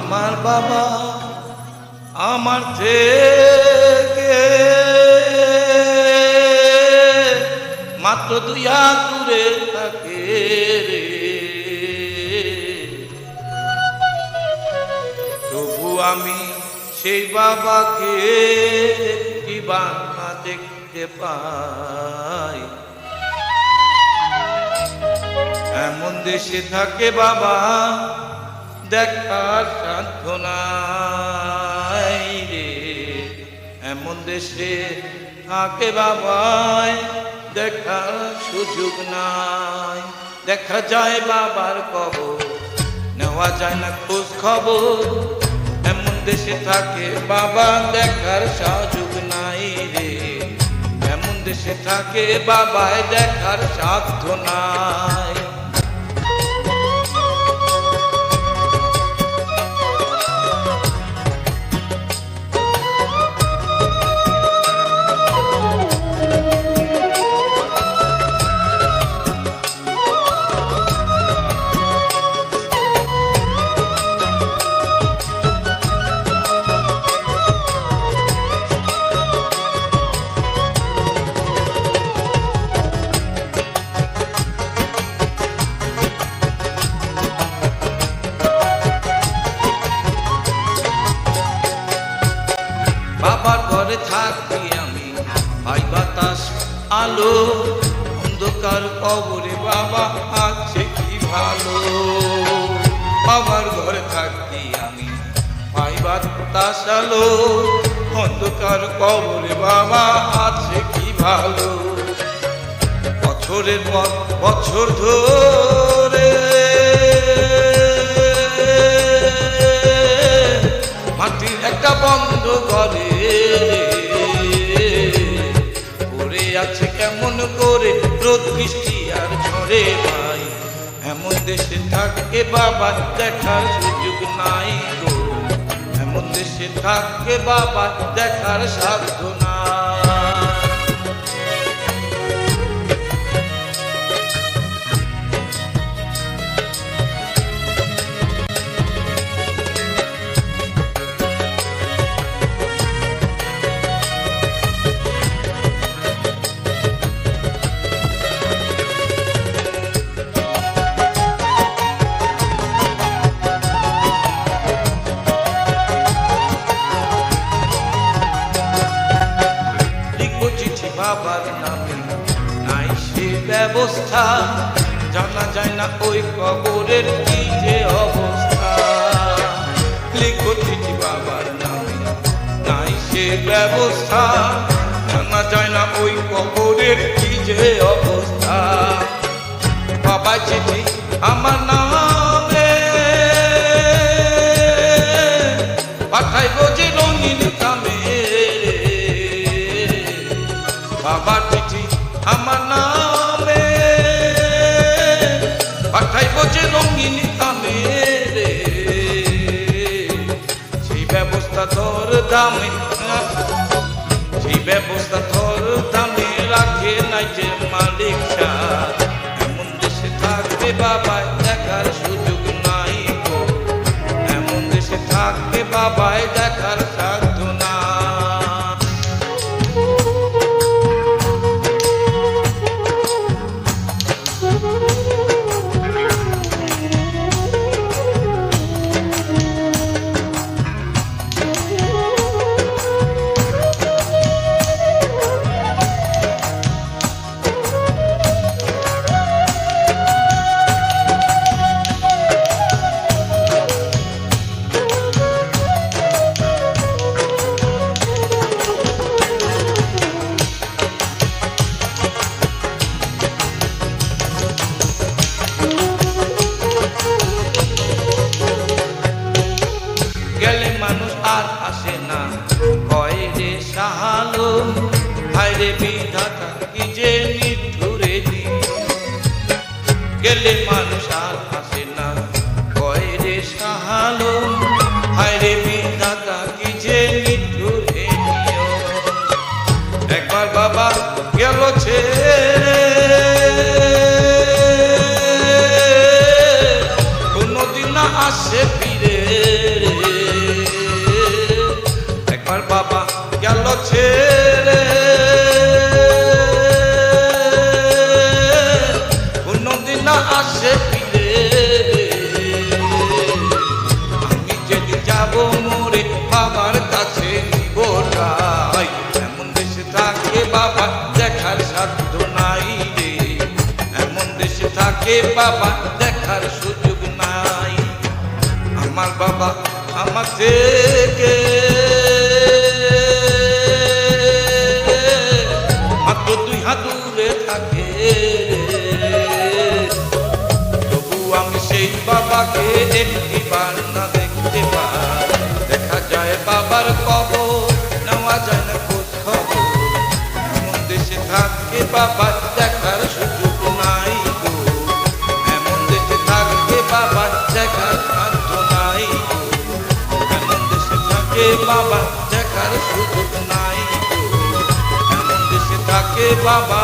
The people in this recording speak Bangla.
আমার বাবা আমার থেকে মাত্র 2 হাত দূরে থাকে রে, তবু আমি সেই বাবাকে একটিবার না দেখতে পাই। এমন দেশে থাকে বাবা দেখার সাধ্য নাই রে, এমন দেশে থাকে বাবায় দেখার সুযোগ নাই। দেখা যায় বাবার কবর, নেওয়া যায় না খোঁজ খবর, এমন দেশে থাকে বাবা দেখার সুযোগ নাই রে, এমন দেশে থাকে বাবায় দেখার সাধ্য নাই। বাবার ঘরে থাকি আমি পাই বাতাস আলো, অন্ধকার কবরে বাবা আছে কি ভালো। বাবার ঘরে থাকি আমি পাই বাতাস আলো, অন্ধকার কবরে বাবা আছে কি ভালো। বছরের পর বছর ধরে মাটির একটা বন্ধ ঘরে পড়ে আছে কেমন করে রোদ বৃষ্টি আর ঝড়ে ভাই, এমন দেশে থাকে বাবা দেখার সুযোগ নাই গো, এমন দেশে থাকে বাবা দেখার সাধ্য নাই। বাবার নামে নাই সে ব্যবস্থা, জানা যায় না ওই কবরের কি যে অবস্থা। লিখো চিঠি বাবার নামে নাই সে ব্যবস্থা, জানা যায় না ওই কবরের কি যে অবস্থা। বাবা চিঠি আমার নামে পাঠাইব যে রঙিন কামে, বাবার চিঠি আমার নামে পাঠাইব যে রঙিন কামে রে, সেই ব্যবস্থা তোর দামে, সেই ব্যবস্থা তোর দামে রাখে নাই যে মালিক সাহ। এমন দেশে থাকবে বাবায় দেখার সুযোগ নাই গো, এমন দেশে থাকবে বাবায় দেখার সাধ্য নাই। গেলে মানুষ আর আসে না কয় রে সাহালো, হায় রে বিধাতা কি যে নিঠুরে দিন। গেলে মানুষ আর আসে না কয় রে সাহালো, হায় রে বিধাতা কি যে নিঠুরে নিয়ম। একবার বাবা গেল ছেড়ে কোনদিন না আসে ফিরে রে, থাকে বাবা দেখার সুযোগ নাই। আমার বাবা আমার থেকে মাত্র 2 হাত দূরে থাকে, তবু আমি সেই বাবাকে একটিবার না দেখতে পাই। দেখা যায় বাবার কবর, নেওয়া যায় না খোঁজ খবর। এমন দেশে থাকে বাবা দেখার সুযোগ নাই গো, এমন দেশে থাকে বাবা দেখার সাধ্য নাই গো, এমন দেশে থাকে বাবা দেখার সুযোগ নাই গো, এমন দেশে থাকে বাবা